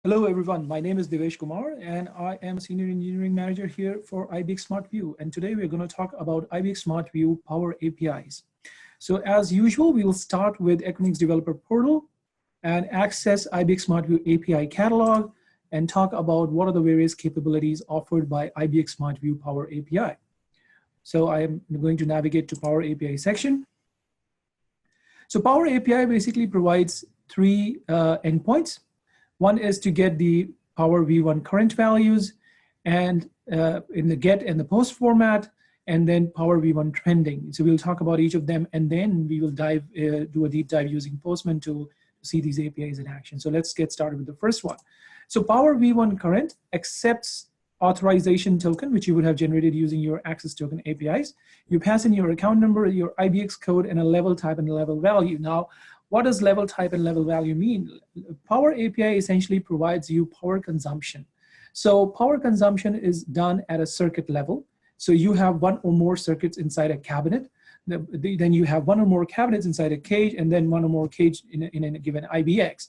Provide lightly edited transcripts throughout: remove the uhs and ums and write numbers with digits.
Hello everyone, my name is Devesh Kumar and I am Senior Engineering Manager here for IBX Smart View, and today we're going to talk about IBX Smart View Power APIs. So as usual, we will start with Equinix Developer Portal and access IBX Smart View API catalog and talk about what are the various capabilities offered by IBX Smart View Power API. So I am going to navigate to Power API section. So Power API basically provides three endpoints. One is to get the Power V1 current values and in the get and the post format, and then Power V1 trending. So we'll talk about each of them, and then we will do a deep dive using Postman to see these APIs in action. So let's get started with the first one. So Power V1 current accepts authorization token, which you would have generated using your access token APIs. You pass in your account number, your IBX code, and a level type and a level value. Now, what does level type and level value mean? Power API essentially provides you power consumption. So power consumption is done at a circuit level. So you have one or more circuits inside a cabinet. Then you have one or more cabinets inside a cage, and then one or more cage in a given IBX.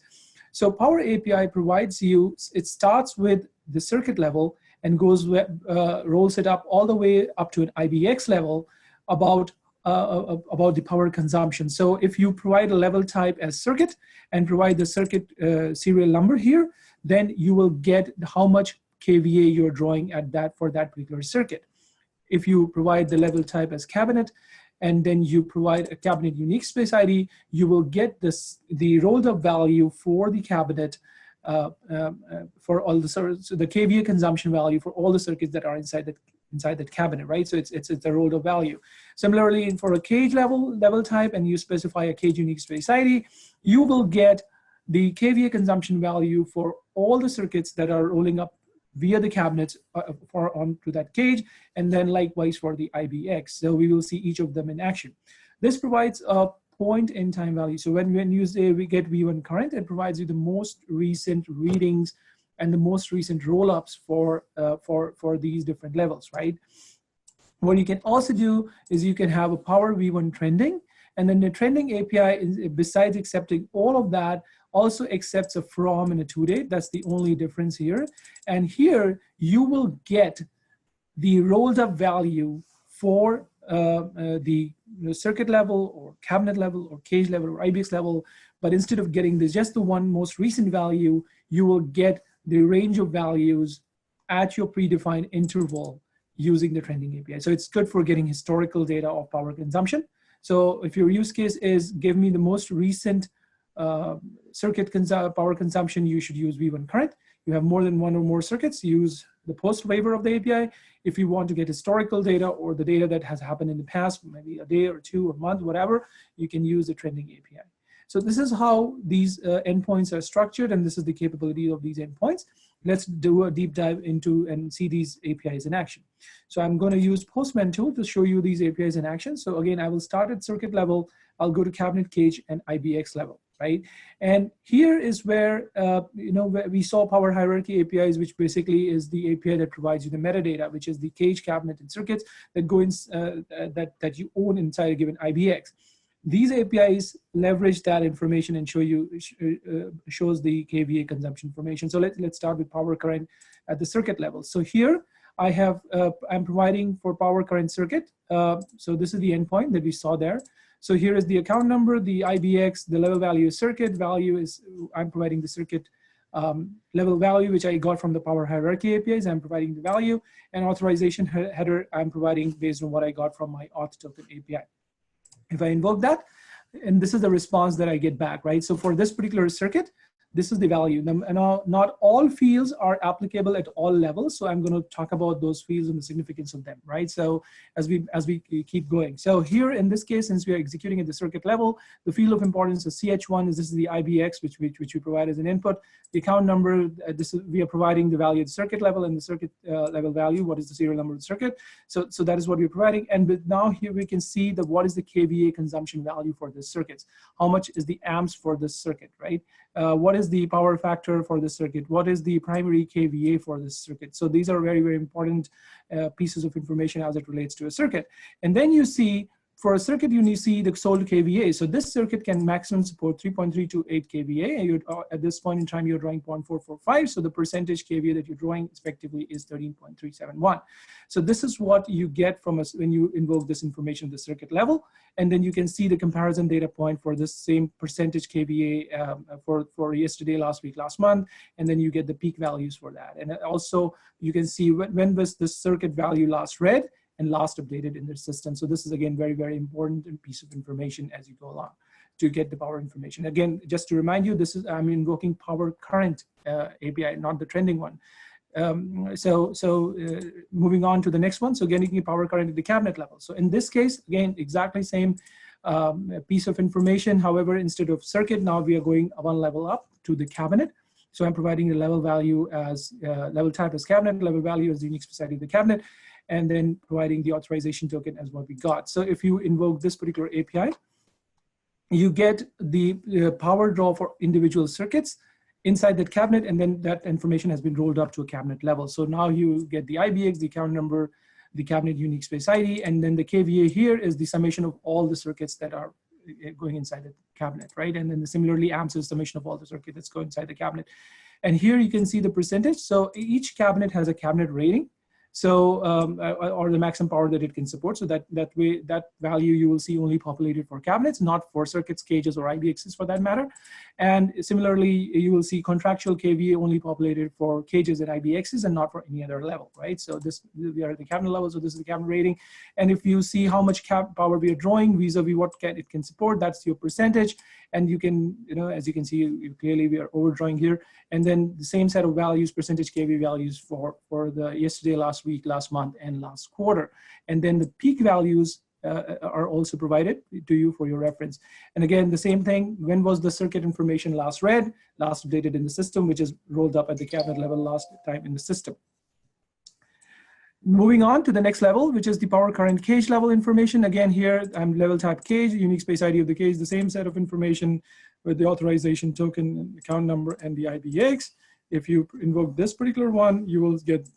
So Power API provides you, it starts with the circuit level and rolls it up all the way up to an IBX level about the power consumption. So if you provide a level type as circuit and provide the circuit serial number here, then you will get how much kVA you're drawing for that particular circuit. If you provide the level type as cabinet, and then you provide a cabinet unique space ID, you will get the rolled up value for the cabinet for all the circuits, so the kVA consumption value for all the circuits that are inside that cabinet, right? So it's the rolled up value. Similarly, for a cage level type, and you specify a cage unique space ID, you will get the kVA consumption value for all the circuits that are rolling up via the cabinets onto that cage, and then likewise for the IBX. So we will see each of them in action. This provides a point in time value. So when you say we get V1 current, it provides you the most recent readings and the most recent roll-ups for these different levels, right? What you can also do is you can have a Power V1 trending, and then the trending API, besides accepting all of that, also accepts a from and a to date. That's the only difference here. And here you will get the rolled up value for the circuit level or cabinet level or cage level or IBX level, but instead of getting just the one most recent value, you will get the range of values at your predefined interval using the trending API. So it's good for getting historical data of power consumption. So if your use case is give me the most recent circuit power consumption, you should use V1 current. You have more than one or more circuits, use the post waiver of the API. If you want to get historical data or the data that has happened in the past, maybe a day or two or month, whatever, you can use the trending API. So this is how these endpoints are structured, and this is the capability of these endpoints. Let's do a deep dive into and see these APIs in action. So I'm going to use Postman tool to show you these APIs in action. So again, I will start at circuit level. I'll go to cabinet, cage, and IBX level, right? And here is where, where we saw Power Hierarchy APIs, which basically is the API that provides you the metadata, which is the cage, cabinet, and circuits that go in, that you own inside a given IBX. These APIs leverage that information and shows the kVA consumption information. So let's start with power current at the circuit level. So here I have, I'm providing for power current circuit. So this is the endpoint that we saw there. So here is the account number, the IBX, the level value circuit value is, I'm providing the circuit level value, which I got from the Power Hierarchy APIs. I'm providing the value, and authorization header I'm providing based on what I got from my auth token API. If I invoke that, and this is the response that I get back, right? So for this particular circuit, this is the value. Now, not all fields are applicable at all levels, so I'm going to talk about those fields and the significance of them, right? So as we keep going. So here in this case, since we are executing at the circuit level, the field of importance is CH1, this is the IBX, which we provide as an input. The account number, we are providing the value at the circuit level, and the circuit level value, what is the serial number of the circuit. So that is what we're providing. And now here we can see that what is the kVA consumption value for the circuits. How much is the amps for this circuit, right? What is the power factor for the circuit? What is the primary kVA for this circuit? So these are very, very important pieces of information as it relates to a circuit. And then you see for a circuit, you need to see the sold kVA. So this circuit can maximum support 3.328 kVA. And at this point in time, you're drawing 0.445. So the percentage kVA that you're drawing effectively is 13.371. So this is what you get from us when you invoke this information at the circuit level. And then you can see the comparison data point for this same percentage kVA for yesterday, last week, last month. And then you get the peak values for that. And also you can see when was the circuit value last read and last updated in the system. So this is, again, very, very important piece of information as you go along to get the power information. Again, just to remind you, this is, I'm invoking power current API, not the trending one. Moving on to the next one. So getting power current at the cabinet level. So in this case, again, exactly same piece of information. However, instead of circuit, now we are going one level up to the cabinet. So I'm providing the level value as level type as cabinet, level value as the unique specialty of the cabinet, and then providing the authorization token as what we got. So if you invoke this particular API, you get the power draw for individual circuits inside that cabinet, and then that information has been rolled up to a cabinet level. So now you get the IBX, the account number, the cabinet unique space ID, and then the kVA here is the summation of all the circuits that are going inside the cabinet, right? And then similarly, amps is the summation of all the circuits that's going inside the cabinet. And here you can see the percentage. So each cabinet has a cabinet rating. So, or the maximum power that it can support. So that way, that value you will see only populated for cabinets, not for circuits, cages, or IBXs for that matter. And similarly, you will see contractual kVA only populated for cages and IBXs and not for any other level, right? So we are at the cabinet level, so this is the cabinet rating. And if you see how much power we are drawing vis-a-vis what it can support, that's your percentage. And you can, as you can see, clearly we are overdrawing here. And then the same set of values, percentage kVA values for the yesterday, last week, last month, and last quarter. And then the peak values are also provided to you for your reference. And again, the same thing, when was the circuit information last read, last updated in the system, which is rolled up at the cabinet level last time in the system. Moving on to the next level, which is the power current cage level information. Again, here I'm level type cage, unique space ID of the cage, the same set of information with the authorization token, account number, and the IBX. If you invoke this particular one, you will get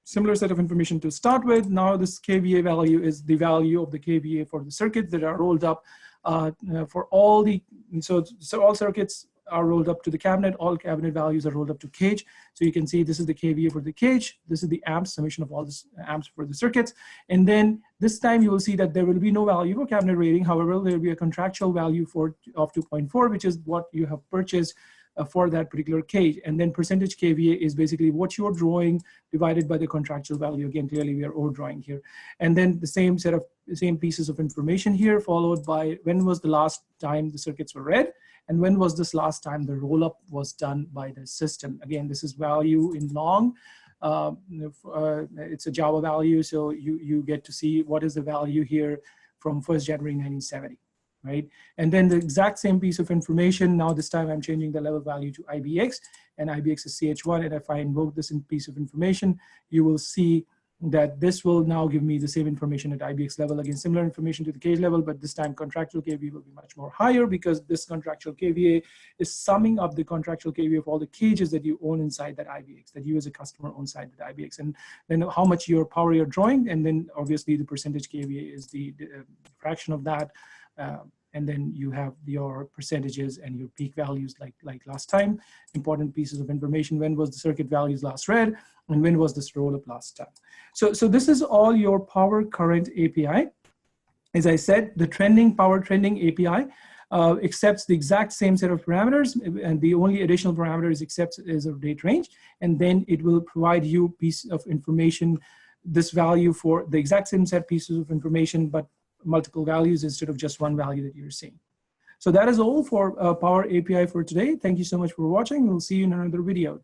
similar set of information to start with. Now this kVA value is the value of the kVA for the circuits that are rolled up for all the, so all circuits are rolled up to the cabinet, all cabinet values are rolled up to cage. So you can see this is the kVA for the cage, this is the amps, summation of all this amps for the circuits. And then this time you will see that there will be no value for cabinet rating. However, there will be a contractual value of 2.4, which is what you have purchased for that particular cage. And then percentage kVA is basically what you're drawing divided by the contractual value. Again, clearly we are overdrawing here. And then the same pieces of information here, followed by when was the last time the circuits were read, and when was this last time the roll-up was done by the system. Again, this is value in long. It's a Java value, so you get to see what is the value here from 1st January 1970. Right? And then the exact same piece of information, now this time I'm changing the level value to IBX, and IBX is CH1, and if I invoke this piece of information, you will see that this will now give me the same information at IBX level. Again, similar information to the cage level, but this time contractual kVA will be much more higher because this contractual kVA is summing up the contractual kVA of all the cages that you own inside that IBX, that you as a customer own inside that IBX, and then how much your power you're drawing, and then obviously the percentage kVA is the fraction of that. And then you have your percentages and your peak values like last time. Important pieces of information, when was the circuit values last read, and when was this roll-up last time. So this is all your power current API. As I said, the power trending API accepts the exact same set of parameters, and the only additional parameters it accepts is a date range, and then it will provide you a piece of information, this value for the exact same set pieces of information, but multiple values instead of just one value that you're seeing. So that is all for Power API for today. Thank you so much for watching. We'll see you in another video.